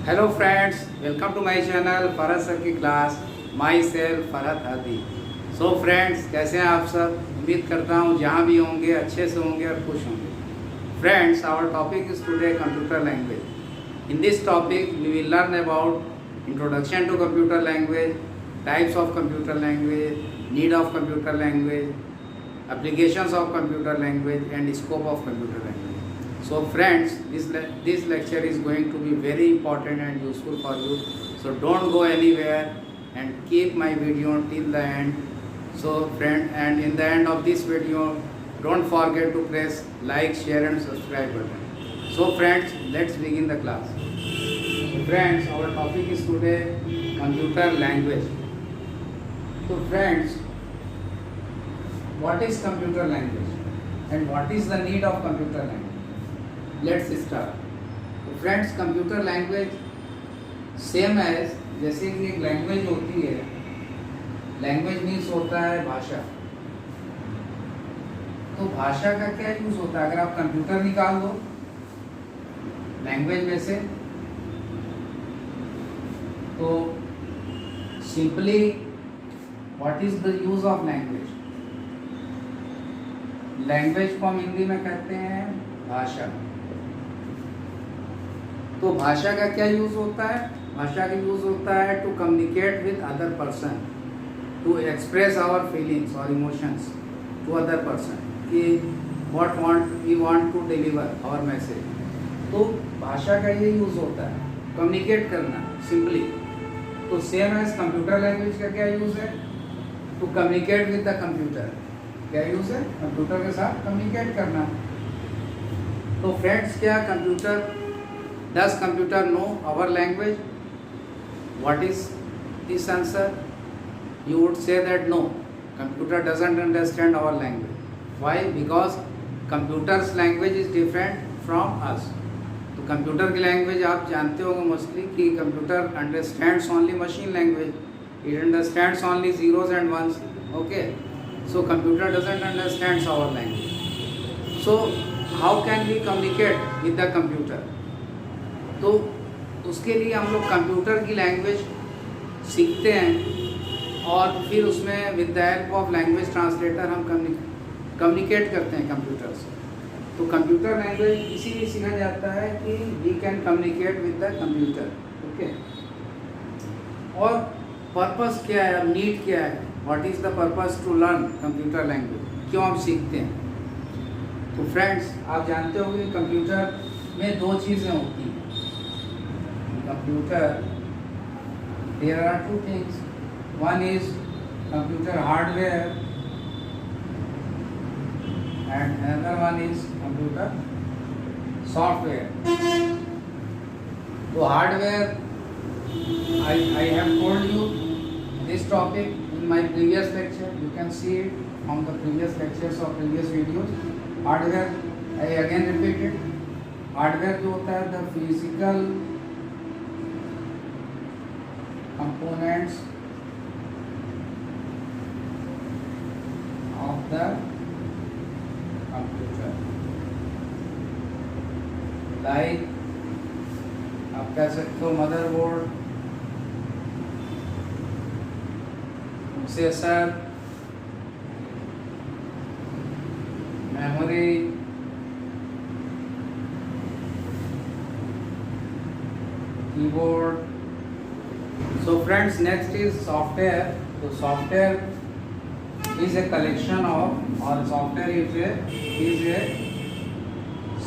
Hello friends, welcome to my channel Farhat sir की class. Myself Farhat Hadi. So friends, कैसे हैं आप सब? उम्मीद करता हूँ जहाँ भी होंगे अच्छे से होंगे और खुश होंगे। Friends, our topic is today computer language. In this topic we will learn about introduction to computer language, types of computer language, need of computer language, applications of computer language and scope of computer language. So friends, this lecture is going to be very important and useful for you. So don't go anywhere and keep my video till the end. So friend, and in the end of this video, don't forget to press like, share and subscribe button. So friends, let's begin the class. So friends, our topic is today computer language. So friends, what is computer language and what is the need of computer language? Let's start. तो friends, computer language same as जैसे कि एक language होती है। Language means होता है भाषा। तो भाषा का क्या यूज होता है? अगर आप कंप्यूटर निकाल दो लैंग्वेज में से, तो simply what is the use of language? Language को हम हिंदी में कहते हैं भाषा। तो भाषा का क्या यूज होता है? भाषा का यूज होता है to communicate with other person, to express our feelings और इमोशंस टू अदर पर्सन कि what we want to deliver our message. तो भाषा का ये यूज होता है, कम्युनिकेट करना सिंपली। तो सेम एज कंप्यूटर लैंग्वेज का क्या यूज है? To communicate with the computer. क्या यूज है? कंप्यूटर के साथ कम्युनिकेट करना। तो फ्रेंड्स, क्या computer does computer know our language? What is this answer? You would say that no, computer doesn't understand our language. Why? Because computers language is different from us. तो computer की language आप जानते होंगे mostly कि computer understands only machine language, it understands only zeros and ones. Okay, so computer doesn't understand our language. So how can we communicate with the computer? तो उसके लिए हम लोग कंप्यूटर की लैंग्वेज सीखते हैं और फिर उसमें with the help of language translator हम कम्युनिकेट करते हैं कंप्यूटर से। तो कंप्यूटर लैंग्वेज इसीलिए सीखा जाता है कि we can communicate with the computer. Okay, और पर्पस क्या है, नीड क्या है? What is the purpose to learn computer language? क्यों हम सीखते हैं? तो फ्रेंड्स, आप जानते हो कि कंप्यूटर में दो चीज़ें होती हैं। Computer, there are two things. One is computer hardware and another one is computer software. तो hardware, I have told you this topic in my previous lecture. You can see it from the previous lectures or previous videos. Hardware, I again repeat it. Hardware जो होता है the physical components of the computer. Like आप कह सकते हो motherboard, processor, memory, keyboard. So friends, next is software. तो software is a collection of, और software is a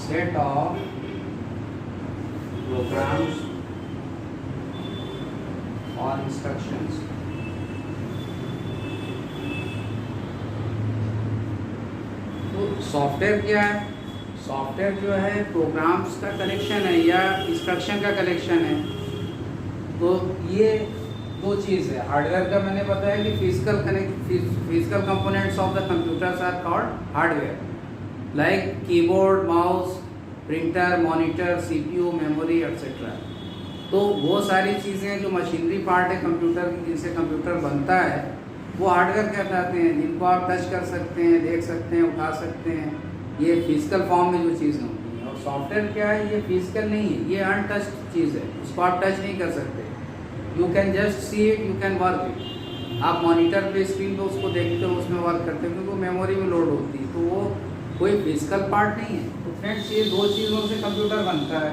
set of programs or instructions. तो सॉफ्टवेयर क्या है? सॉफ्टवेयर जो है प्रोग्राम्स का कलेक्शन है या इंस्ट्रक्शन का कलेक्शन है। तो ये दो चीज़ है। हार्डवेयर का मैंने बताया कि physical components of the computers are called hardware, like keyboard, mouse, printer, monitor, CPU, memory etcetera. तो वो सारी चीज़ें जो मशीनरी पार्ट है कंप्यूटर की, जिनसे कंप्यूटर बनता है, वो हार्डवेयर कहलाते हैं, जिनको आप टच कर सकते हैं, देख सकते हैं, उठा सकते हैं। ये फिजिकल फॉर्म में जो चीज़ें होती हैं। और सॉफ्टवेयर क्या है, ये फिजिकल नहीं है, ये अनटच्ड चीज़ है, उसको आप टच नहीं कर सकते। You can just see it, you can work it. आप मॉनिटर पे स्क्रीन पे उसको देखते हो, उसमें वर्क करते हो, क्योंकि वो मेमोरी में लोड होती है, तो वो कोई फिजिकल पार्ट नहीं है। तो फ्रेंड्स ये दो चीज़ों से कंप्यूटर बनता है।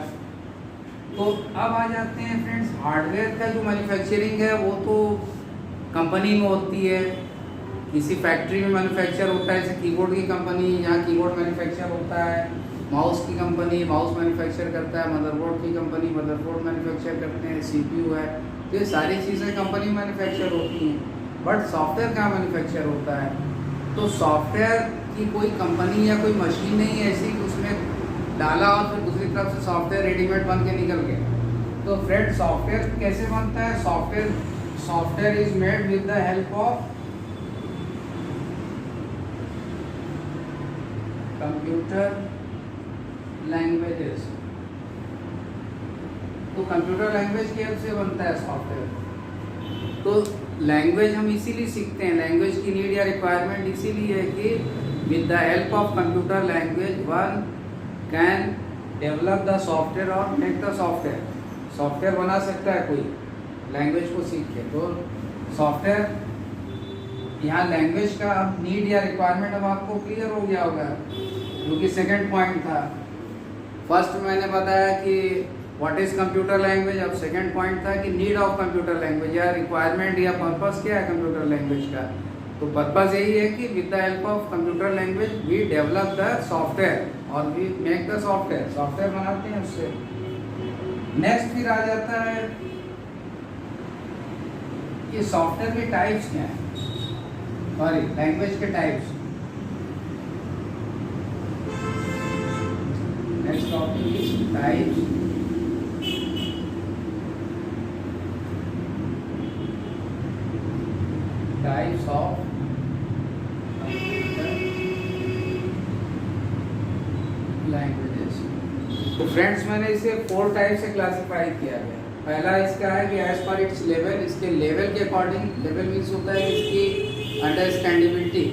तो अब आ जाते हैं फ्रेंड्स, हार्डवेयर का जो मैन्युफैक्चरिंग है वो तो कंपनी में होती है, किसी फैक्ट्री में मैन्युफैक्चर होता है, जैसे कीबोर्ड की कंपनी, यहाँ कीबोर्ड मैन्युफैक्चर होता है, माउस की कंपनी माउस मैन्युफैक्चर करता है, मदरबोर्ड की कंपनी मदरबोर्ड मैन्युफैक्चर करते हैं, सीपीयू है, तो ये सारी चीज़ें कंपनी मैन्युफैक्चर होती हैं। बट सॉफ्टवेयर कहाँ मैन्युफैक्चर होता है? तो सॉफ्टवेयर की कोई कंपनी या कोई मशीन नहीं है ऐसी कि उसमें डाला और फिर दूसरी तरफ से सॉफ्टवेयर रेडीमेड बन के निकल गया। तो फ्रेंड सॉफ्टवेयर कैसे बनता है? Software is made with the help of computer languages. तो कंप्यूटर लैंग्वेज की हेल्प से बनता है सॉफ्टवेयर। तो लैंग्वेज हम इसीलिए सीखते हैं, लैंग्वेज की नीड या रिक्वायरमेंट इसीलिए है कि with the help of computer language one can develop the software और मेक द सॉफ्टवेयर। सॉफ्टवेयर बना सकता है कोई लैंग्वेज को सीख के। तो सॉफ्टवेयर, यहाँ लैंग्वेज का अब नीड या रिक्वायरमेंट अब आपको क्लियर हो गया होगा, जो कि सेकंड पॉइंट था। फर्स्ट मैंने बताया कि व्हाट इज कंप्यूटर लैंग्वेज, अब सेकंड पॉइंट था कि नीड ऑफ कंप्यूटर लैंग्वेज या रिक्वायरमेंट या पर्पस क्या है कंप्यूटर लैंग्वेज का। तो पर्पस यही है कि with the help of computer language we develop the software और we make the software, software बनाते हैं उससे। नेक्स्ट फिर आ जाता है कि सॉफ्टवेयर के टाइप्स क्या हैं, सॉरी लैंग्वेज के types. Next topic is types. Types of languages. तो फ्रेंड्स मैंने इसे 4 टाइप से क्लासिफाई किया गया। पहला इसका है कि एज पर इट्स लेवल, इसके लेवल के अकॉर्डिंग, लेवल मीन्स होता है इसकी अंडरस्टैंडेबिलिटी,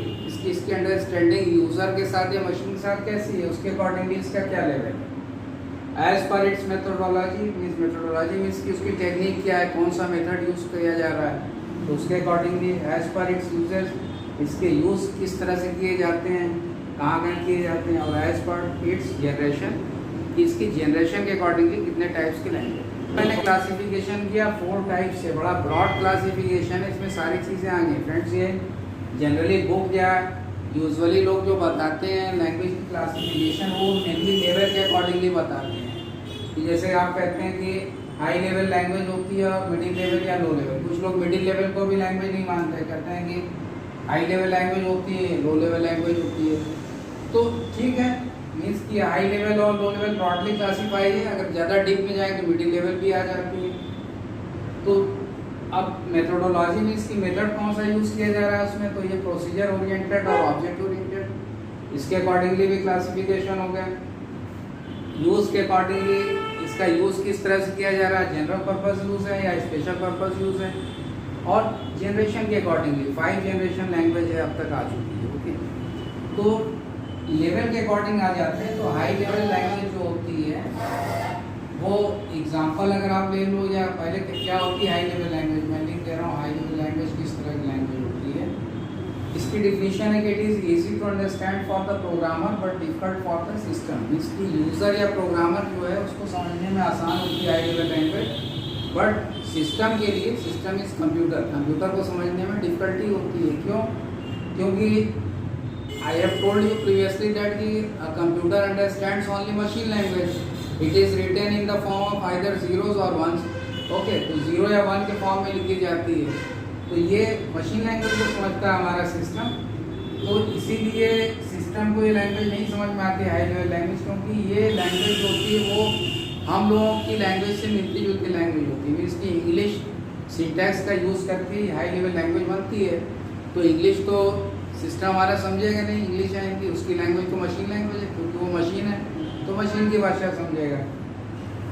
इसकी अंडरस्टैंडिंग यूज़र के साथ या मशीन के साथ कैसी है, उसके अकॉर्डिंगली इसका क्या लेवल है। As per its methodology means कि उसकी टेक्निक क्या है, कौन सा मेथड यूज़ किया जा रहा है, तो उसके accordingly. As per its users, इसके यूज़ किस तरह से किए जाते हैं, कहाँ कहाँ किए जाते हैं। और एज पर इट्स जनरेशन, इसकी जनरेशन के अकॉर्डिंगली कितने टाइप्स के लैंग्वेज। मैंने क्लासिफिकेशन किया 4 टाइप से, बड़ा ब्रॉड क्लासिफिकेशन है, इसमें सारी चीज़ें आ गई फ्रेंड्स। ये जनरली बुक या यूजुअली लोग जो बताते हैं लैंग्वेज की क्लासिफिकेशन, वो मेनली लेवल के अकॉर्डिंगली बताते हैं। कि जैसे आप कहते हैं कि हाई लेवल लैंग्वेज होती है और मिडिल लेवल या लो लेवल। कुछ लोग मिडिल लेवल को भी लैंग्वेज नहीं मानते, कहते हैं कि हाई लेवल लैंग्वेज होती है, लो लेवल लैंग्वेज होती है। तो ठीक है, मीन्स कि हाई लेवल और लो लेवल ब्रॉडली क्लासीफाई है, अगर ज़्यादा डीप में जाए तो मिडिल लेवल भी आ जाती है। तो अब मेथोडोलॉजी मीन्स की मेथड कौन सा यूज़ किया जा रहा है उसमें, तो ये प्रोसीजर ओरिएंटेड और ऑब्जेक्ट ओरिएंटेड, इसके अकॉर्डिंगली भी क्लासिफिकेशन हो गया। यूज़ के अकॉर्डिंगली इसका यूज़ किस तरह से किया जा रहा है, जनरल पर्पस यूज़ है या स्पेशल पर्पस यूज़ है। और जनरेशन के अकॉर्डिंगली 5 जनरेशन लैंग्वेज है अब तक आ चुकी है। ओके, तो लेवल के अकॉर्डिंग आ जाते हैं। तो हाई लेवल लैंग्वेज जो होती है वो एग्जांपल अगर आप ले लो, या पहले क्या होती है हाई लेवल लैंग्वेज, मैं लिख दे रहा हूँ हाई लेवल लैंग्वेज किस तरह की लैंग्वेज होती है। इसकी डिफिनीशन है कि it is easy to understand for the programmer but difficult for the system. इसकी यूज़र या प्रोग्रामर जो है उसको समझने में आसान होती है high level language, but system के लिए, सिस्टम इज कंप्यूटर को समझने में डिफिकल्टी होती है। क्यों? क्योंकि I have told you previously that the computer understands only machine language. It is written in the form of either zeros or ones. Okay, तो 0 या 1 के फॉर्म में लिखी जाती है। तो ये मशीन लैंग्वेज को समझता है हमारा सिस्टम। तो इसीलिए सिस्टम को ये लैंग्वेज नहीं समझ में आती हाई लेवल लैंग्वेज, क्योंकि ये लैंग्वेज होती है वो हम लोगों की लैंग्वेज से मिलती जुलती लैंग्वेज होती है। मीन्स की इंग्लिश सिंटैक्स का यूज़ करके हाई लेवल लैंग्वेज बनती है। तो इंग्लिश तो सिस्टम हमारा समझेगा नहीं, इंग्लिश है इनकी, उसकी लैंग्वेज तो मशीन लैंग्वेज है क्योंकि वो मशीन है, तो मशीन की भाषा समझेगा।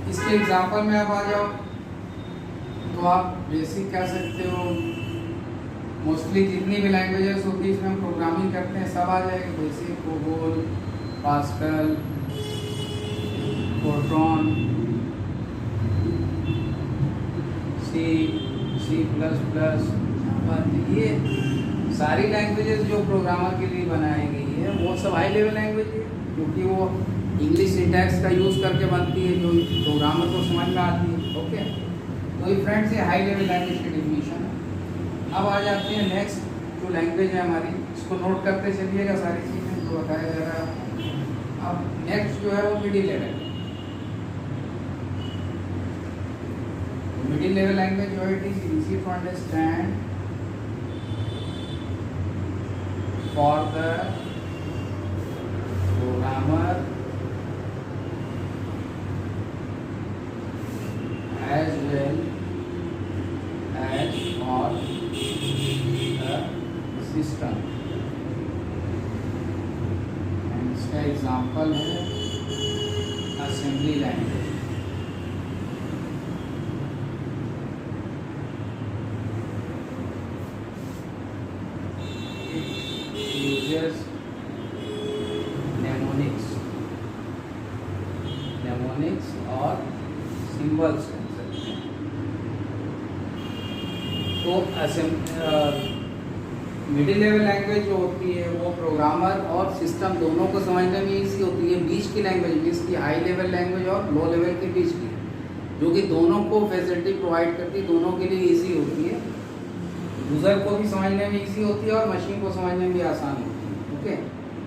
इसके एग्जांपल में आप आ जाओ तो आप बेसिक कह सकते हो, मोस्टली जितनी भी लैंग्वेजेस होती है इसमें हम प्रोग्रामिंग करते हैं सब आ जाएगा। बेसिक, कोबोल, पास्कल, फोर्ट्रॉन, सी, C++, ये सारी लैंग्वेजेस जो प्रोग्रामर के लिए बनाई गई है वो सब हाई लेवल लैंग्वेज है, क्योंकि वो इंग्लिश सिंटैक्स का यूज़ करके बनती है जो प्रोग्रामर को समझ में आती है। ओके, तो ये फ्रेंड्स ये हाई लेवल लैंग्वेज की डिफिनीशन है। अब आ जाते हैं नेक्स्ट जो लैंग्वेज है हमारी, इसको नोट करते चलिएगा सारी चीज़ें जो बताया जा रहा है। अब नेक्स्ट जो है वो middle level. Middle level language जो है it is easy to understand for the programmer as well as for the system, and इसका एग्जाम्पल है असेंबली लैंग्वेज। uses mnemonics और सिंबल्स। तो मिडिल लेवल लैंग्वेज जो होती है वो प्रोग्रामर और सिस्टम दोनों को समझने में ईजी होती है। बीच की लैंग्वेज मीन्स की हाई लेवल लैंग्वेज और लो लेवल के बीच की, जो कि दोनों को फैसिलिटी प्रोवाइड करती है, दोनों के लिए ईजी होती है। यूज़र को भी समझने में ईजी होती है और मशीन को समझने में भी आसान होती है। ओके,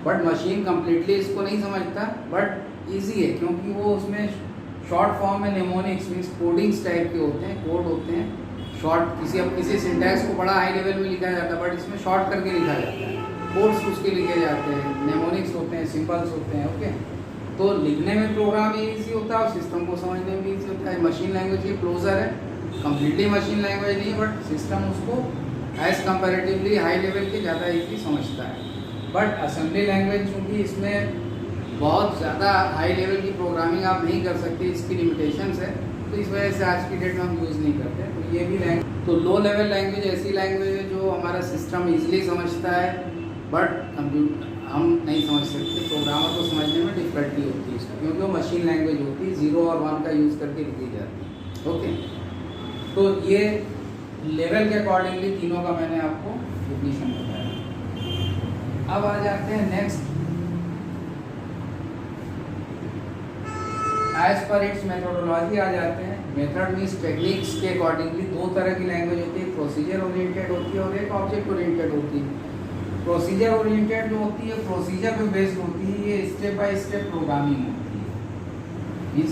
बट मशीन कम्प्लीटली इसको नहीं समझता, बट ईजी है क्योंकि वो उसमें शॉर्ट फॉर्म में नेमोनिक्स मीन्स कोडिंग्स टाइप के होते हैं, कोड होते हैं शॉर्ट। किसी सिंटैक्स को बड़ा हाई लेवल में लिखा जाता है, बट इसमें शॉर्ट करके लिखा जाता है, कोड्स उसके लिखे जाते हैं, नेमोनिक्स होते हैं, सिंबल्स होते हैं। ओके, तो लिखने में प्रोग्राम ईजी होता है और सिस्टम को समझने में ईजी होता है। मशीन लैंग्वेज के क्लोजर है, कम्प्लीटली मशीन लैंग्वेज नहीं, बट सिस्टम उसको एज कंपेरेटिवली हाई लेवल के ज़्यादा ईजी समझता है। बट असेंबली लैंग्वेज चूँकि इसमें बहुत ज़्यादा हाई लेवल की प्रोग्रामिंग आप नहीं कर सकते, इसकी लिमिटेशंस है, तो इस वजह से आज की डेट में हम यूज़ नहीं करते। तो ये भी लैंग्वेज, तो लो लेवल लैंग्वेज ऐसी लैंग्वेज है जो हमारा सिस्टम इजीली समझता है, बट हम नहीं समझ सकते, प्रोग्रामर को समझने में डिफिकल्टी होती है इसका, क्योंकि वो मशीन लैंग्वेज होती है, 0 और 1 का यूज़ करके लिखी जाती है। ओके, तो ये लेवल के अकॉर्डिंगली तीनों का मैंने आपको डिफिनीशन बताया। अब आ जाते हैं next, as per its methodology आ जाते हैं। मेथड मीन्स टेक्निक्स के अकॉर्डिंगली दो तरह की लैंग्वेज होती है, प्रोसीजर ओरिएंटेड होती है और एक ऑब्जेक्ट ओरिएंटेड होती है। प्रोसीजर ओरिएंटेड जो होती है प्रोसीजर पे बेस्ड होती है, ये स्टेप बाय स्टेप प्रोग्रामिंग होती है।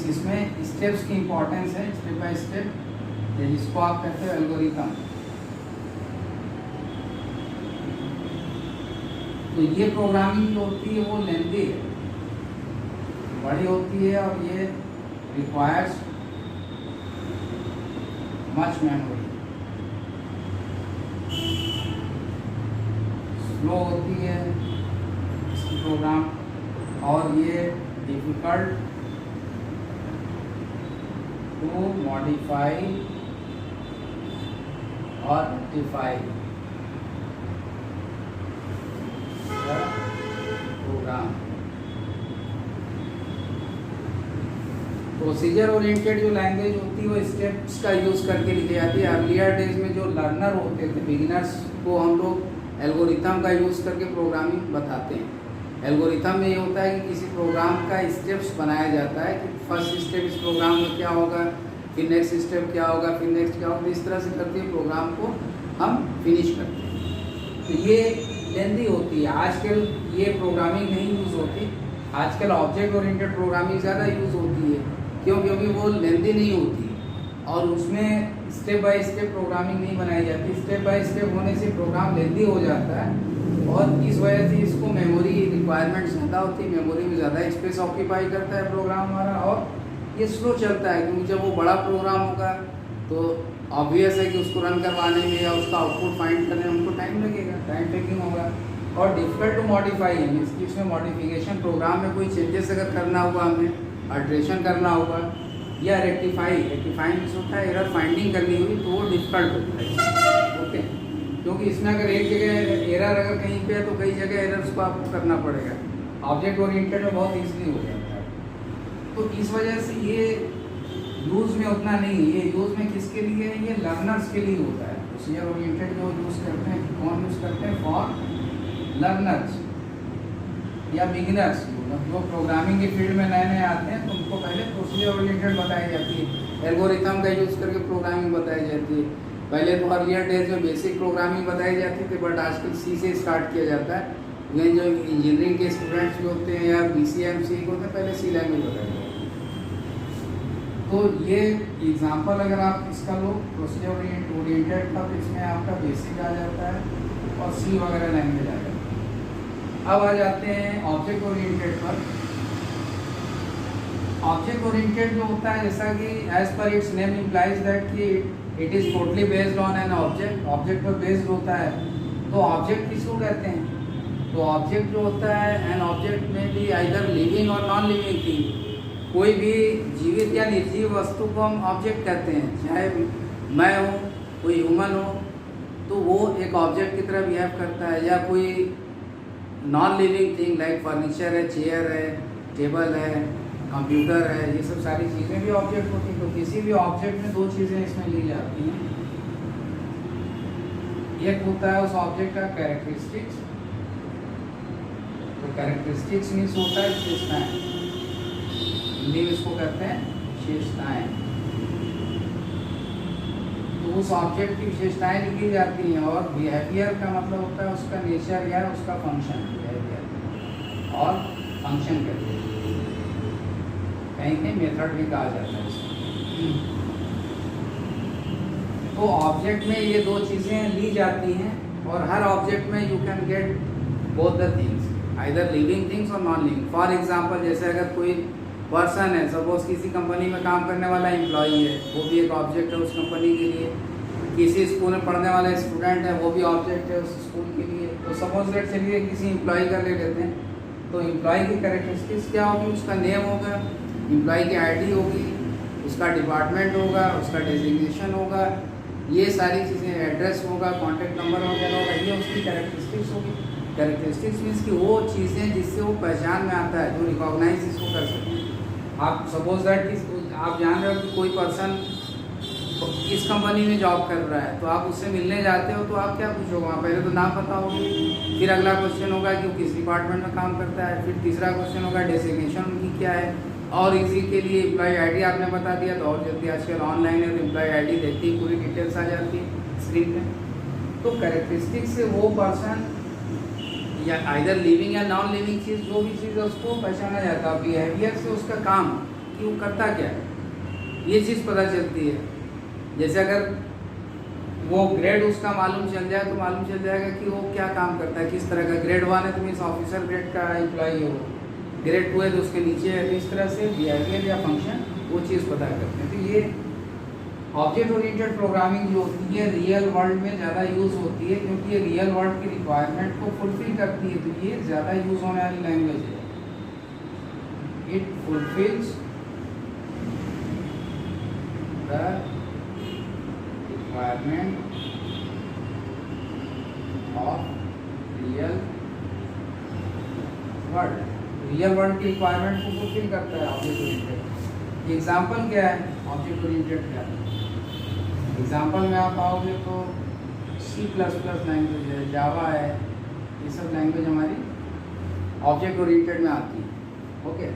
इसमें स्टेप्स की इंपॉर्टेंस है, स्टेप बाय स्टेप, जिसको आप कहते हैं एल्गोरिथम। तो ये प्रोग्रामिंग जो होती है वो लेंथी है, बड़ी होती है और ये रिक्वायर्स मच मेमोरी, स्लो होती है इसकी प्रोग्राम, और ये डिफिकल्ट टू मॉडिफाई और रेक्टिफाई प्रोग्राम। प्रोसीजर ओरिएंटेड जो लैंग्वेज होती है वो स्टेप्स का यूज़ करके लिखी जाती है। अर्लियर डेज में जो लर्नर होते थे, बिगिनर्स को हम लोग एल्गोरिथम का यूज़ करके प्रोग्रामिंग बताते हैं। एल्गोरिथम में ये होता है कि किसी प्रोग्राम का स्टेप्स बनाया जाता है कि फर्स्ट स्टेप इस प्रोग्राम में क्या होगा, फिर नेक्स्ट स्टेप क्या होगा, फिर नेक्स्ट क्या होगा, इस तरह से करके प्रोग्राम को हम फिनिश करते हैं। तो ये लेंदी होती है। आजकल ये प्रोग्रामिंग नहीं यूज़ होती, आजकल ऑब्जेक्ट ओरिएंटेड प्रोग्रामिंग ज़्यादा यूज़ होती है। क्यों? क्योंकि वो लेंदी नहीं होती और उसमें स्टेप बाय स्टेप प्रोग्रामिंग नहीं बनाई जाती। स्टेप बाय स्टेप होने से प्रोग्राम लेंदी हो जाता है और इस वजह से इसको मेमोरी रिक्वायरमेंट ज़्यादा होती है, मेमोरी में ज़्यादा स्पेस ऑक्यूपाई करता है प्रोग्राम हमारा, और ये स्लो चलता है क्योंकि जब वो बड़ा प्रोग्राम होगा तो ऑब्वियस है कि उसको रन करवाने में या उसका आउटपुट फाइंड करने में हमको टाइम लगेगा, टाइम टेकिंग होगा। और डिफिकल्ट टू मॉडिफाई है, मीन्स कि इसमें मॉडिफिकेशन प्रोग्राम में कोई चेंजेस अगर करना हुआ, हमें अल्ट्रेशन करना होगा या रेक्टिफाई मीन्स होता है एरर फाइंडिंग करनी हुई, तो वो डिफिकल्ट होता है। ओके, क्योंकि इसमें अगर एक जगह एरर अगर कहीं पे है तो कई जगह एरर्स को आपको करना पड़ेगा। ऑब्जेक्ट ओरिएंटेड में बहुत ईजिली हो जाता है। तो इस वजह से ये यूज़ में उतना नहीं है। ये यूज़ में किसके लिए है? ये लर्नर्स के लिए होता है। प्रोसीजर ओरिएंटेड जो यूज़ करते हैं, कौन यूज़ करते हैं? फॉर लर्नर्स या बिगिनर्स। जो प्रोग्रामिंग के फील्ड में नए नए आते हैं तो उनको पहले प्रोसीजर ओरिएंटेड बताई जाती है, एल्गोरिथम का यूज़ करके प्रोग्रामिंग बताई जाती है। पहले तो अर्लियर डेज में बेसिक प्रोग्रामिंग बताई जाती थी, बट आजकल सी से स्टार्ट किया जाता है। लेकिन जो इंजीनियरिंग के स्टूडेंट्स भी होते हैं या BCM होते हैं, पहले सी लैंग्वेज बताई जाती है। तो ये एग्जांपल अगर आप इसका लो प्रोसीजर ओरिएंटेड का, तो इसमें आपका बेसिक आ जाता है और सी वगैरह लैंग्वेज आ जाता है। अब आ जाते हैं ऑब्जेक्ट ओरिएंटेड पर। ऑब्जेक्ट ओरिएंटेड जो होता है, जैसा कि as per its name implies that कि it is totally based on an object, object पर बेस्ड होता है। तो ऑब्जेक्ट किसको कहते हैं? तो ऑब्जेक्ट जो होता है, एन ऑब्जेक्ट में भी आइदर लिविंग और नॉन लिविंग थिंग, कोई भी जीवित या निर्जीव वस्तु को हम ऑब्जेक्ट कहते हैं। चाहे मैं हूँ, कोई ह्यूमन हो, तो वो एक ऑब्जेक्ट की तरह बिहेव करता है। या कोई non living thing like furniture है, चेयर है, टेबल है, कंप्यूटर है, ये सब सारी चीज़ें भी ऑब्जेक्ट होती हैं। तो किसी भी ऑब्जेक्ट में दो चीज़ें इसमें ली जाती हैं। एक होता है उस ऑब्जेक्ट का कैरेक्टरिस्टिक्स। तो कैरेक्टरिस्टिक्स मीन्स होता है विशेषताएं, हिंदी में इसको कहते हैं विशेषताएं। तो उस ऑब्जेक्ट की विशेषताएं लिखी जाती हैं। और बिहेवियर का मतलब होता है उसका नेचर या उसका फंक्शन, बिहेवियर और फंक्शन कहते हैं, कहीं कहीं मेथड भी कहा जाता है इसको। तो ऑब्जेक्ट में ये दो चीज़ें ली जाती हैं, और हर ऑब्जेक्ट में you can get both the things, either living things और नॉन लिविंग। फॉर एग्जांपल, जैसे अगर कोई पर्सन है, सपोज किसी कंपनी में काम करने वाला एम्प्लॉई है, वो भी एक ऑब्जेक्ट है उस कंपनी के लिए। किसी स्कूल में पढ़ने वाला स्टूडेंट है, वो भी ऑब्जेक्ट है उस स्कूल के लिए। तो सपोज दैट चलिए किसी एम्प्लॉई का ले लेते हैं, तो एम्प्लॉई की कैरेक्टरिस्टिक्स क्या होगी? उसका नेम होगा, एम्प्लॉई की ID होगी, उसका डिपार्टमेंट होगा, उसका डेजिग्नेशन होगा, ये सारी चीज़ें, एड्रेस होगा, कॉन्टैक्ट नंबर वगैरह होगा, ये उसकी कैरेक्टरिस्टिक्स होगी। कैरेक्टरिस्टिक्स मीन्स कि वो चीज़ें जिससे वो पहचान में आता है, जो रिकॉग्नाइज इसको कर सकते हैं। आप सपोज दैट कि आप जान रहे हो कि कोई पर्सन इस कंपनी में जॉब कर रहा है, तो आप उससे मिलने जाते हो तो आप क्या पूछोगे? वहाँ पहले तो नाम पता होगी, फिर अगला क्वेश्चन होगा कि वो किस डिपार्टमेंट में काम करता है, फिर तीसरा क्वेश्चन होगा डेजिग्नेशन उनकी क्या है, और इसी के लिए एम्प्लॉय ID आपने बता दिया तो और जल्दी, आजकल ऑनलाइन है तो एम्प्लॉय ID देखते ही पूरी डिटेल्स आ जाती है स्क्रीन पे। तो कैरेक्टरिस्टिक से वो पर्सन या आइदर लिविंग या नॉन लिविंग चीज़, जो भी चीज़ है उसको पहचाना जाता है। बिहेवियर से उसका काम कि वो करता क्या है, ये चीज़ पता चलती है। जैसे अगर वो ग्रेड उसका मालूम चल जाए तो मालूम चल जाएगा कि वो क्या काम करता है, किस तरह का। ग्रेड 1 है तो मीन्स ऑफिसर ग्रेड का एम्प्लॉई है वो, ग्रेड 2 है तो उसके नीचे है। तो इस तरह से बिहेवियर या फंक्शन वो चीज़ पता करते हैं। तो ये ऑब्जेक्ट ओरिएंटेड प्रोग्रामिंग जो होती है रियल वर्ल्ड में ज़्यादा यूज़ होती है, क्योंकि ये रियल वर्ल्ड की रिक्वायरमेंट को फुलफिल करती है। तो ये ज़्यादा यूज़ होने वाली लैंग्वेज है। It fulfils the requirement of real world. Real world की रिक्वायरमेंट को फुलफिल करता है ऑब्जेक्ट ओरिएंटेड। एग्जाम्पल क्या है ऑब्जेक्ट ओरिएंटेड का? एग्जाम्पल में आप आओगे तो C++ लैंग्वेज है, जावा है, ये सब लैंग्वेज हमारी ऑब्जेक्ट ओरिएंटेड में आती है। ओके,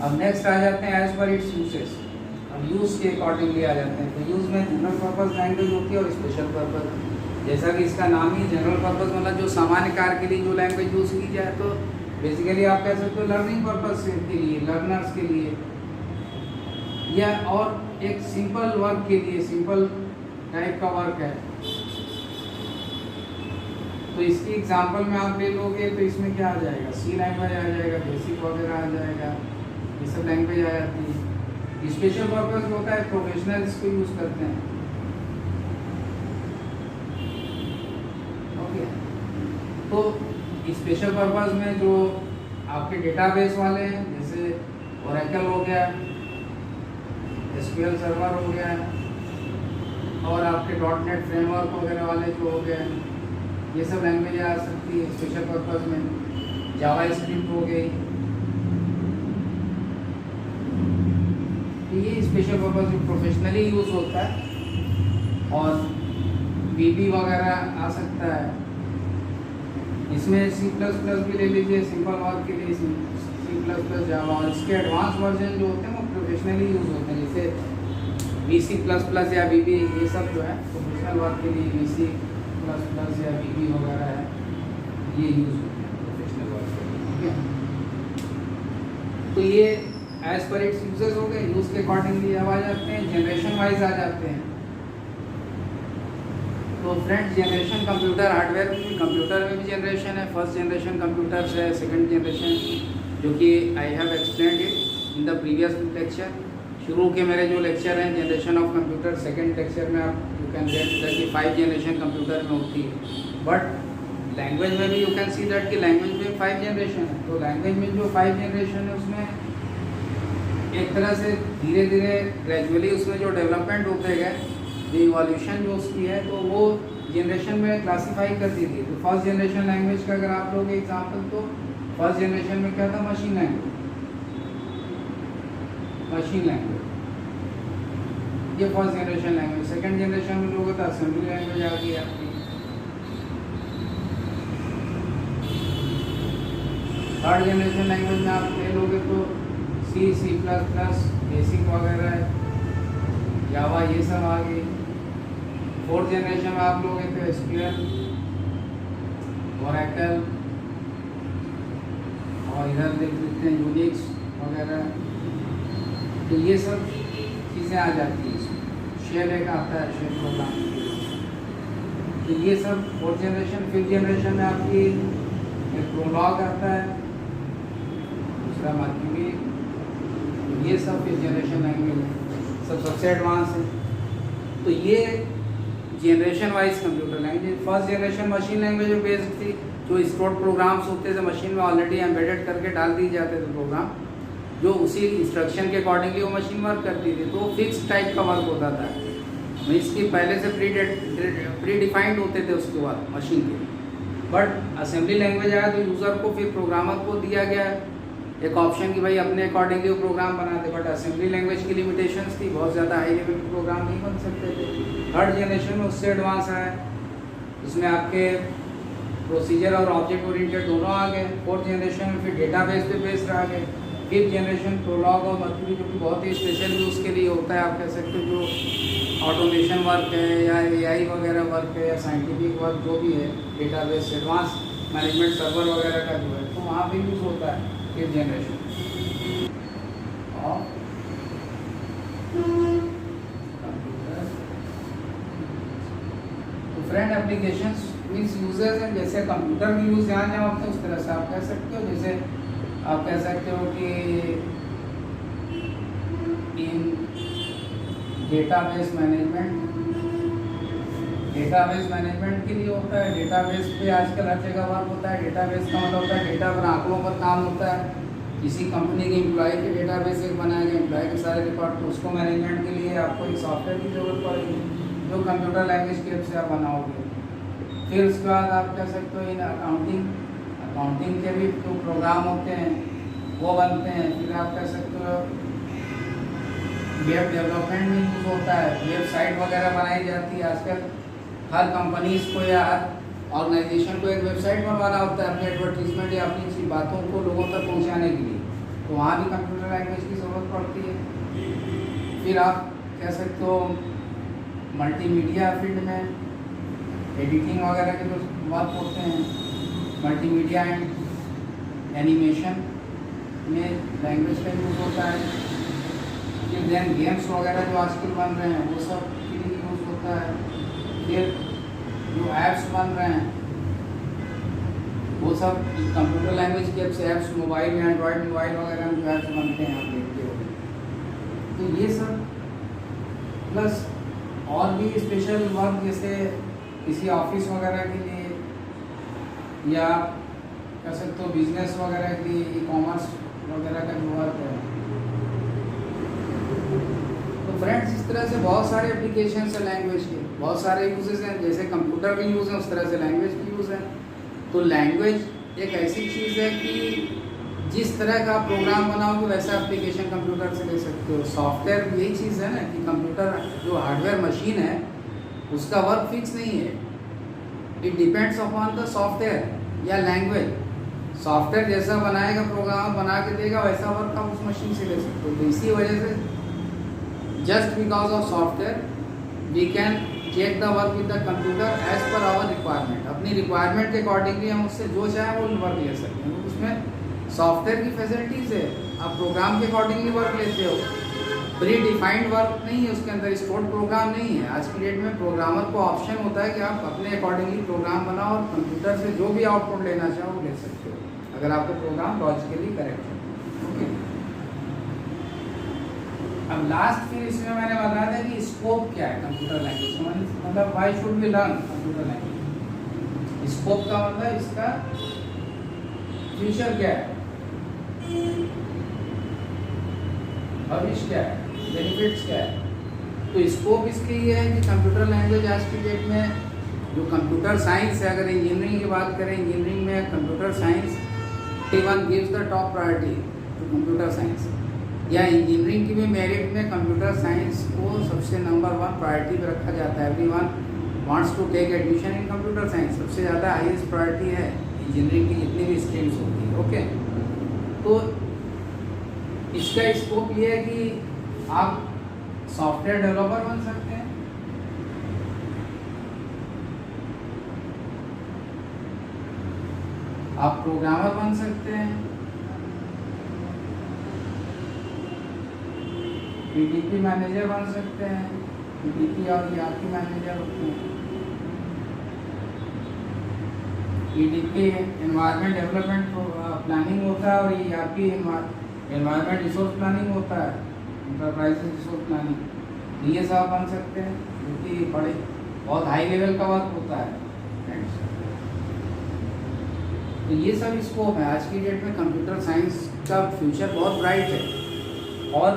अब नेक्स्ट आ जाते हैं एज पर इट्स यूसेस। अब यूज़ के अकॉर्डिंगली आ जाते हैं। तो यूज़ में जनरल पर्पज़ लैंग्वेज होती है और स्पेशल पर्पज़। जैसा कि इसका नाम ही जनरल पर्पज़ मतलब जो सामान्य कार्य के लिए जो लैंग्वेज यूज़ की जाए, तो बेसिकली आप कह सकते हो लर्निंग पर्पज़ के लिए, लर्नर्स के लिए, या और एक सिंपल वर्क के लिए, सिंपल टाइप का वर्क है। तो इसकी एग्जांपल में आप ले लोगे तो इसमें क्या आ जाएगा? C लैंग्वेज आ जाएगा, बेसिक वगैरह आ जाएगा, ये सब लैंग्वेज आ जाती है। स्पेशल पर्पस होता है, प्रोफेशनल इसको यूज़ करते हैं। ओके, तो स्पेशल पर्पस में जो आपके डेटाबेस वाले हैं, जैसे ओरेकल हो गया, SQL सर्वर हो गया, और आपके .NET फ्रेमवर्क वगैरह वाले जो हो गए, ये सब लैंग्वेज आ सकती है स्पेशल पर्पस में। जावा स्क्रिप्ट हो गई, स्पेशल पर्पज जो प्रोफेशनली यूज़ होता है, और VB वगैरह आ सकता है। इसमें C++ भी ले लीजिए सिंपल वर्क के लिए, C++, जावा, और इसके एडवांस वर्जन जो होते हैं वो प्रोफेशनली यूज़ होते हैं, जैसे VC++ या VB, ये सब जो है प्रोफेशनल वर्क के लिए VC++ या VB वगैरह है, ये यूज़ होते हैं प्रोफेशनल वर्क के लिए। ठीक है, तो ये एज पर इट्स यूजेस हो गए, यूज़ के अकॉर्डिंगली अब आ जाते हैं जनरेशन वाइज आ जाते हैं। तो फ्रेंड्स, जनरेशन कंप्यूटर हार्डवेयर में, कंप्यूटर में भी जनरेशन है। फर्स्ट जनरेशन कंप्यूटर्स है, सेकंड जनरेशन, जो कि I have explained it in the previous lecture. शुरू के मेरे जो लेक्चर हैं generation of computer, second lecture में आप यू कैन गेट दैट कि 5 जनरेशन कंप्यूटर में होती है, बट लैंग्वेज में भी यू कैन सी दैट कि लैंग्वेज में 5 जनरेशन है। तो लैंग्वेज में जो 5 जनरेशन है उसमें एक तरह से धीरे धीरे ग्रेजुअली उसमें जो डेवलपमेंट होते गए, जो इवोल्यूशन जो उसकी है, तो वो जनरेशन में क्लासीफाई कर दी थी। तो फर्स्ट जनरेशन लैंग्वेज का अगर आप लोग एग्जाम्पल, तो फर्स्ट जनरेशन में क्या था, मशीन लैंग्वेज, मशीन लैंग्वेज, ये first generation language. Second generation में लोगों का असेंबली लैंग्वेज आ गई आपकी। थर्ड जनरेशन लैंग्वेज में आप ले लोगे तो C++, बेसिक वगैरह है, जावा, ये सब आ गई। फोर्थ जनरेशन में आप लोग तो SQL, ओरेकल, और इधर देख लेते हैं यूनिक्स वगैरह। तो ये सब चीज़ें आ जाती हैं इसमें। शेल एक आता है, शेल प्रोग्राम। तो ये सब फोर्थ जनरेशन। फिफ्थ जनरेशन में आपकी एक प्रोलॉग आता है, दूसरा मर्क्यूरी, ये सब फिफ्थ जनरेशन लैंग्वेज है, सब सबसे एडवांस है। तो ये generation wise computer language. First generation machine language में बेस्ड थी, जो स्टोर्ड प्रोग्राम्स होते थे मशीन में ऑलरेडी एम्बेडेड करके डाल दिए जाते थे प्रोग्राम, जो उसी इंस्ट्रक्शन के अकॉर्डिंगली वो मशीन वर्क करती थी। तो फिक्स टाइप का वर्क होता था, इसकी पहले से प्री डिफाइंड होते थे उसके बाद मशीन के। बट असेंबली लैंग्वेज आया तो यूज़र को, फिर प्रोग्रामर को दिया गया एक ऑप्शन कि भाई अपने अकॉर्डिंगली वो प्रोग्राम बना दे। बट असेंबली लैंग्वेज की लिमिटेशंस थी, बहुत ज़्यादा हाई लेवल के प्रोग्राम नहीं बन सकते थे। थर्ड जनरेशन में उससे एडवांस आया, उसमें आपके प्रोसीजर और ऑब्जेक्ट ओरिएंटेड दोनों आ गए। फोर्थ जनरेशन में फिर डेटाबेस पे बेस्ड आ गए। फिफ्थ जनरेशन प्रोलॉग और मर्क्यूरी, जो कि बहुत ही स्पेशल यूज़ के लिए होता है, आप कह सकते हो, जो ऑटोमेशन वर्क है या AI वगैरह वर्क है या साइंटिफिक वर्क जो भी है, डेटाबेस, एडवांस मैनेजमेंट सर्वर वगैरह का जो है, तो वहाँ भी यूज़ होता है फिफ्थ जनरेशन। और तो फ्रेंड, एप्लीकेशंस मीन्स यूजर्स हैं, जैसे कंप्यूटर में यूज़ जहाँ जहाँ होते हैं उस तरह से आप कह सकते हो। जैसे आप कह सकते हो कि इन डेटाबेस मैनेजमेंट, डेटाबेस मैनेजमेंट के लिए होता है। डेटाबेस पे आजकल हर जगह वर्क होता है। डेटाबेस का मतलब होता है डेटा पर, आंकड़ों पर काम होता है। किसी कंपनी के एम्प्लॉय के डेटाबेस एक बनाया गया, एम्प्लॉय के सारे रिकॉर्ड, तो उसको मैनेजमेंट के लिए आपको एक सॉफ्टवेयर की ज़रूरत पड़ेगी, जो कंप्यूटर लैंग्वेज के से आप बनाओगे। फिर उसके बाद आप कह सकते हो इन अकाउंटिंग के भी जो प्रोग्राम होते हैं वो बनते हैं। फिर आप कह सकते हो वेब डेवलपमेंट में यूज़ होता है, वेबसाइट वगैरह बनाई जाती है। आजकल हर कंपनीज को या हर ऑर्गेनाइजेशन को एक वेबसाइट बनवाना होता है अपने एडवर्टीजमेंट या अपनी बातों को लोगों तक पहुंचाने के लिए, तो वहाँ भी कंप्यूटर लैंग्वेज की ज़रूरत पड़ती है। फिर आप कह सकते हो मल्टीमीडिया फील्ड में एडिटिंग वगैरह के जो वर्क होते हैं, मल्टीमीडिया एंड एनिमेशन में लैंग्वेज का यूज़ होता है। फिर देन गेम्स वगैरह जो आजकल बन रहे हैं वो सब के लिए यूज़ होता है। फिर जो ऐप्स बन रहे हैं वो सब कंप्यूटर लैंग्वेज के ऐप्स, मोबाइल में एंड्रॉयड मोबाइल वगैरह में जो ऐप्स बनते हैं आप देखते हो। तो ये सब प्लस और भी स्पेशल वर्क, जैसे किसी ऑफिस वगैरह के लिए या कह सकते हो बिजनेस वगैरह के लिए, ई कॉमर्स वगैरह का जो वर्क है। तो फ्रेंड्स, इस तरह से बहुत सारे एप्लीकेशन है लैंग्वेज के, बहुत सारे यूजेस हैं। जैसे कंप्यूटर के यूज़ हैं उस तरह से लैंग्वेज की यूज़ है। तो लैंग्वेज एक ऐसी चीज़ है कि जिस तरह का प्रोग्राम बनाओगे वैसा एप्लीकेशन कंप्यूटर से ले सकते हो। सॉफ्टवेयर यही चीज़ है ना कि कंप्यूटर जो हार्डवेयर मशीन है उसका वर्क फिक्स नहीं है, it depends upon the software या लैंग्वेज। सॉफ्टवेयर जैसा बनाएगा, प्रोग्राम बना के देगा, वैसा वर्क आप उस मशीन से ले सकते हो। तो इसी वजह से just because of software we can check the work with the computer as per our requirement. अपनी रिक्वायरमेंट के अकॉर्डिंगली हम उससे जो चाहे वो वर्क ले सकते हैं। तो उसमें सॉफ्टवेयर की फैसिलिटीज़ है, आप प्रोग्राम के अकॉर्डिंगली वर्क लेते हो, प्री डिफाइंड वर्क नहीं है उसके अंदर, स्टोर्ड प्रोग्राम नहीं है। आज की डेट में प्रोग्रामर को ऑप्शन होता है कि आप अपने अकॉर्डिंगली प्रोग्राम बनाओ और कंप्यूटर से जो भी आउटपुट लेना चाहो वो ले सकते हो, अगर आपका प्रोग्राम लॉजिकली करेक्ट है। ओके, अब लास्ट फिर इसमें मैंने बताया था कि स्कोप क्या है कंप्यूटर लैंग्वेज का, मतलब why should we learn computer language. Scope का मतलब इसका फ्यूचर क्या है, भविष्य क्या है, बेनिफिट्स क्या है। तो स्कोप इसके ये है कि कंप्यूटर लैंग्वेज आज की डेट में जो कंप्यूटर साइंस है, अगर इंजीनियरिंग की बात करें, इंजीनियरिंग में computer science one gives the top priority to computer science, या इंजीनियरिंग की भी मेरिट में कंप्यूटर साइंस को सबसे नंबर 1 प्रायोरिटी पे रखा जाता है। Everyone wants to take admission in computer science, सबसे ज़्यादा हाईएस्ट प्रायोरिटी है इंजीनियरिंग की जितनी भी स्ट्रीम्स होती है। ओके, तो इसका स्कोप ये है कि आप सॉफ्टवेयर डेवलपर बन सकते हैं, आप प्रोग्रामर बन सकते हैं, पीडीपी मैनेजर बन सकते हैं, पीडीपी और ईआरपी मैनेजर होते हैं। पीडीपी एनवायरनमेंट डेवलपमेंट प्लानिंग होता है और ईआरपी एनवायरनमेंट रिसोर्स प्लानिंग होता है, इंटरप्राइज रिसोर्स प्लानिंग। ये सब बन सकते हैं जो कि बड़े बहुत हाई लेवल का वर्क होता है। तो ये सब स्कोप है। आज की डेट में कंप्यूटर साइंस का फ्यूचर बहुत ब्राइट है। और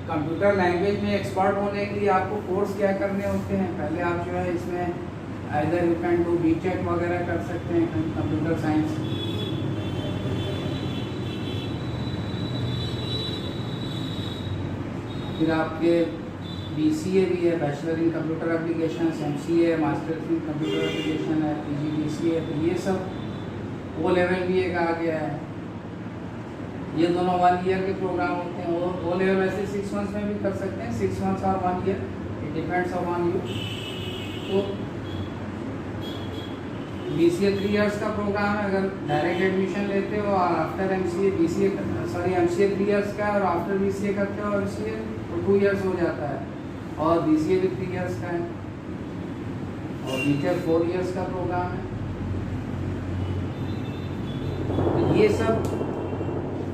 कंप्यूटर लैंग्वेज में एक्सपर्ट होने के लिए आपको कोर्स क्या करने होते हैं, पहले आप जो है इसमें either you can do BTech वगैरह कर सकते हैं कंप्यूटर साइंस, फिर आपके बीसीए भी है, bachelor in computer application, MCA masters in computer application है, पीजीडीसीए। तो ये सब ओ लेवल भी एक आ गया है। ये दोनों 1 ईयर के प्रोग्राम होते हैं। और ओ लेवल वैसे 6 मंथ्स में भी कर सकते हैं, 6 मंथ्स और 1 year, it depends upon you. तो बीसीए 3 इयर्स का प्रोग्राम है, अगर डायरेक्ट एडमिशन लेते हो और आफ्टर एमसीए एमसीए 3 इयर्स का, और आफ्टर बीसीए करते हो एमसीए तो 2 इयर्स हो जाता है। और बीसीए भी 3 इयर्स का है, और बीटेक 4 इयर्स का प्रोग्राम है। तो ये सब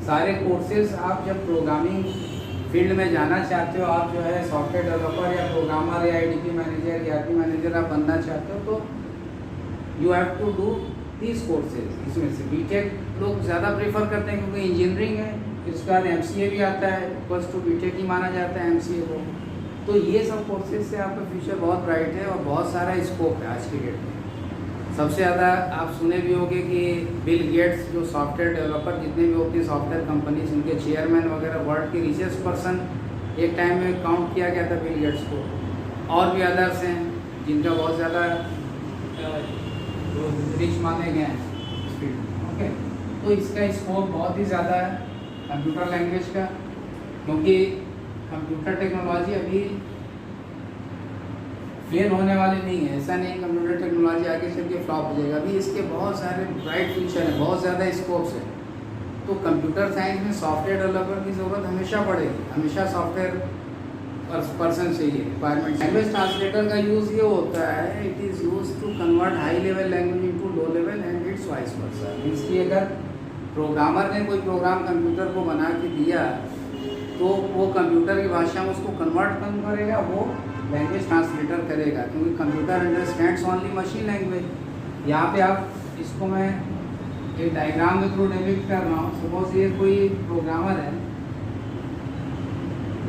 सारे कोर्सेज आप जब प्रोग्रामिंग फील्ड में जाना चाहते हो, आप जो है सॉफ्टवेयर डेवलपर या प्रोग्रामर या आईडीपी मैनेजर या आरपी मैनेजर आप बनना चाहते हो, तो you have to do these courses. इसमें से बीटेक लोग ज़्यादा प्रेफर करते हैं क्योंकि इंजीनियरिंग है, इसके बाद एमसीए भी आता है, फर्स्ट टू बीटेक ही माना जाता है एमसीए को। तो ये सब कोर्सेज से आपका फ्यूचर बहुत ब्राइट है और बहुत सारा स्कोप है आज की डेट में। सबसे ज़्यादा आप सुने भी होंगे कि बिल गेट्स जो सॉफ्टवेयर डेवलपर जितने भी होते हैं सॉफ्टवेयर कंपनीज, उनके चेयरमैन वगैरह, वर्ल्ड के रिचेस्ट पर्सन एक टाइम में काउंट किया गया था बिल गेट्स को। और भी अदर्स हैं जिनका बहुत ज़्यादा रिच माने गए हैं इस फील्ड में। ओके, तो इसका स्कोप बहुत ही ज़्यादा है कंप्यूटर लैंग्वेज का, क्योंकि कंप्यूटर टेक्नोलॉजी अभी फेल होने वाली नहीं है। ऐसा नहीं कंप्यूटर टेक्नोलॉजी आगे चल के फ्लॉप हो जाएगा, अभी इसके बहुत सारे ब्राइट फ्यूचर हैं, बहुत ज़्यादा स्कोप्स है। तो कंप्यूटर साइंस में सॉफ्टवेयर डेवलपर की ज़रूरत हमेशा पड़ेगी, हमेशा सॉफ्टवेयर पर्सन चाहिए रिक्वायरमेंट। लैंग्वेज ट्रांसलेटर का यूज़ ये होता है, it is use to convert high level language into low level and its vice versa. Means कि अगर प्रोग्रामर ने कोई प्रोग्राम कंप्यूटर को बना के दिया तो वो कंप्यूटर की भाषा में उसको कन्वर्ट करेगा, वो लैंग्वेज ट्रांसलेटर करेगा, क्योंकि computer understands only machine language. यहाँ पे आप इसको मैं एक डायग्राम के थ्रू डिपिक्ट कर रहा हूँ। सपोज ये कोई प्रोग्रामर है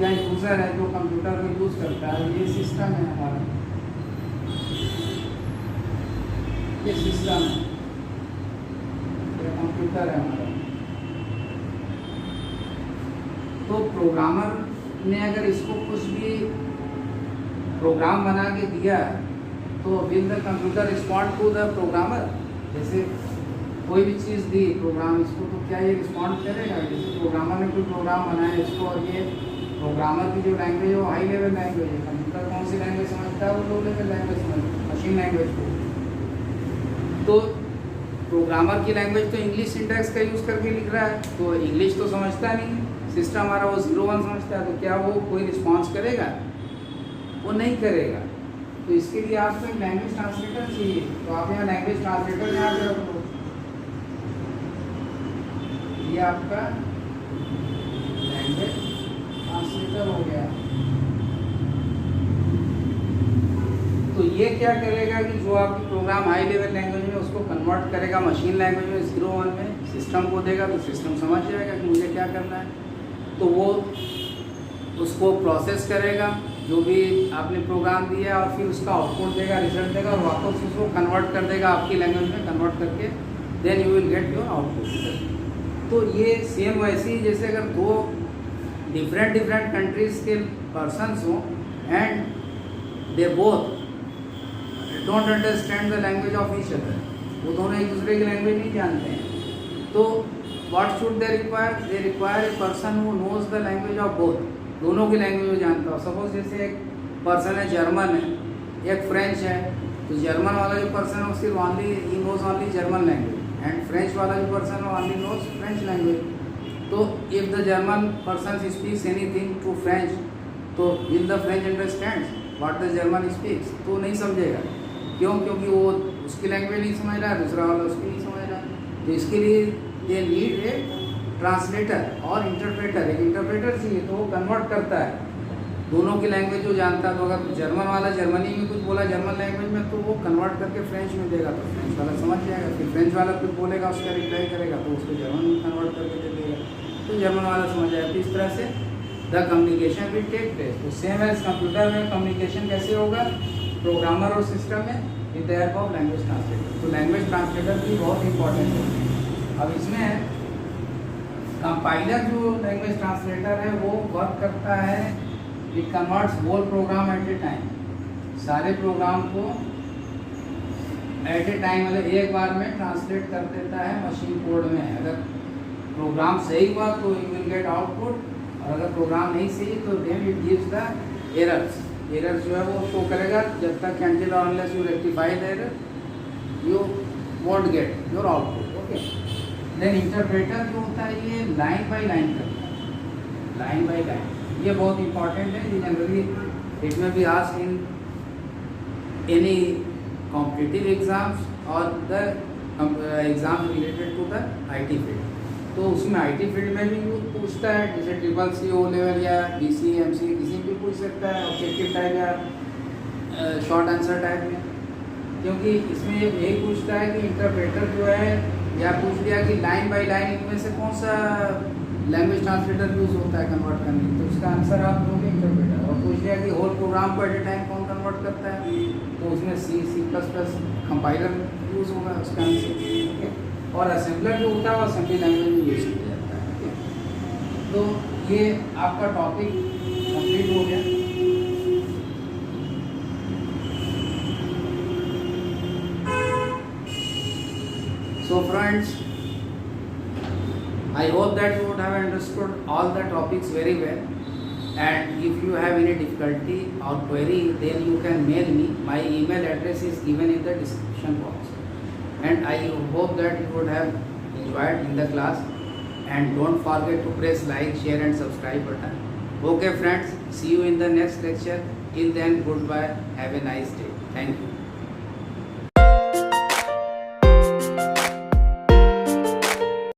या यूज़र है जो कंप्यूटर को यूज़ करता है, ये सिस्टम है हमारा, ये सिस्टम है, ये कंप्यूटर है हमारा। तो प्रोग्रामर ने अगर इसको कुछ भी प्रोग्राम बना के दिया तो will the computer respond to the programmer. जैसे कोई भी चीज़ दी प्रोग्राम इसको, तो क्या ये रिस्पॉन्ड करेगा? जैसे प्रोग्रामर ने कोई प्रोग्राम बनाया इसको, और ये प्रोग्रामर की जो लैंग्वेज है वो हाई लेवल लैंग्वेज है। कंप्यूटर कौन सी लैंग्वेज समझता है? वो लो लेवल लैंग्वेज समझता है, मशीन लैंग्वेज को। तो प्रोग्रामर की लैंग्वेज तो इंग्लिश सिंटैक्स का यूज़ करके लिख रहा है, तो इंग्लिश तो समझता नहीं, सिस्टम हमारा वो 0-1 समझता है, तो क्या वो कोई रिस्पॉन्स करेगा? वो नहीं करेगा। तो इसके लिए आपको एक लैंग्वेज ट्रांसलेटर चाहिए। तो आप यहाँ लैंग्वेज ट्रांसलेटर यहाँ पे रख लो, ये आपका लैंग्वेज ट्रांसलेटर हो गया। तो ये क्या करेगा कि जो आपकी प्रोग्राम हाई लेवल लैंग्वेज में उसको कन्वर्ट करेगा मशीन लैंग्वेज में 0-1 में, सिस्टम को देगा तो सिस्टम समझ जाएगा कि मुझे क्या करना है। तो वो उसको प्रोसेस करेगा जो भी आपने प्रोग्राम दिया, और फिर उसका आउटपुट देगा, रिजल्ट देगा, और वापस उसको कन्वर्ट कर देगा आपकी लैंग्वेज में, कन्वर्ट करके then you will get your output. तो ये सेम वैसे ही जैसे अगर दो डिफरेंट कंट्रीज के पर्सन्स हों and they both don't understand the language of each other, वो दोनों एक दूसरे की लैंग्वेज नहीं जानते हैं, तो what should they require? They require a person who knows the language of both, दोनों की लैंग्वेज में जानता हो। सपोज जैसे एक पर्सन है जर्मन है, एक फ्रेंच है, तो जर्मन वाला जो पर्सन है वो सिर्फ ऑनली ही knows only German language, and French वाला जो पर्सन है ऑनली नोज फ्रेंच लैंग्वेज। तो if the German person speaks anything to French, तो will the French understands what the German speaks? तो नहीं समझेगा। क्यों? क्योंकि वो उसकी लैंग्वेज नहीं समझ रहा है, दूसरा वाला उसकी नहीं समझ रहा है। तो इसके लिए दे नीड ए ट्रांसलेटर और इंटरप्रेटर। एक इंटरप्रेटर चाहिए तो वो कन्वर्ट करता है दोनों की लैंग्वेज जो जानता है। तो अगर जर्मन वाला जर्मनी में कुछ बोला जर्मन लैंग्वेज में, तो वो कन्वर्ट करके फ्रेंच में देगा, तो फ्रेंच वाला समझ जाएगा। फिर फ्रेंच वाला कुछ बोलेगा, उसका रिप्लाई करेगा, तो उसको जर्मन में कन्वर्ट करके दे देगा, तो जर्मन वाला समझ जाएगा। तो इस तरह से the communication will take place. तो सेम एज कंप्यूटर में कम्युनिकेशन कैसे होगा प्रोग्रामर और सिस्टम में, with the help of language translator. तो लैंग्वेज ट्रांसलेटर भी बहुत इंपॉर्टेंट है। अब इसमें कंपाइलर जो लैंग्वेज ट्रांसलेटर है वो वर्क करता है, it converts whole program at a time, सारे प्रोग्राम को एट ए टाइम मतलब एक बार में ट्रांसलेट कर देता है मशीन कोड में। अगर प्रोग्राम सही हुआ तो यू विल गेट आउटपुट, और अगर प्रोग्राम नहीं सही तो then it gives the errors. Errors जो है वो शो करेगा जब तक until or unless you rectify the error you won't get your output। Okay, then interpreter जो होता है ये लाइन बाय लाइन करता है, लाइन बाय लाइन। ये बहुत इंपॉर्टेंट है, ये generally it may be asked in any competitive exams और the exam related to the IT field. तो उसमें IT फील्ड में भी पूछता है, जैसे CCC O लेवल या BC MC किसी भी पूछ सकता है, ऑब्जेक्टिव टाइप या शॉर्ट आंसर टाइप में। क्योंकि इसमें ये यही पूछता है कि इंटरप्रेटर जो है, या पूछ दिया कि लाइन बाय लाइन इनमें से कौन सा लैंग्वेज ट्रांसलेटर यूज़ होता है कन्वर्ट करने की, तो उसका आंसर आप दोगे इंटरप्रेटर। और पूछ दिया कि होल प्रोग्राम को एट ए टाइम कौन कन्वर्ट करता है, तो उसमें C++ कंपाइलर यूज़ होगा उसका आंसर। ओके, और असेंबलर जो होता है वो असेंबली लैंग्वेज में यूज़ किया जाता है। ओके, तो ये आपका टॉपिक कंप्लीट हो गया। So friends, I hope that you would have understood all the topics very well, and if you have any difficulty or query, then you can mail me. My email address is given in the description box, and I hope that you would have enjoyed in the class, and don't forget to press like, share and subscribe button. Okay friends, see you in the next lecture. Till then, goodbye, have a nice day. Thank you.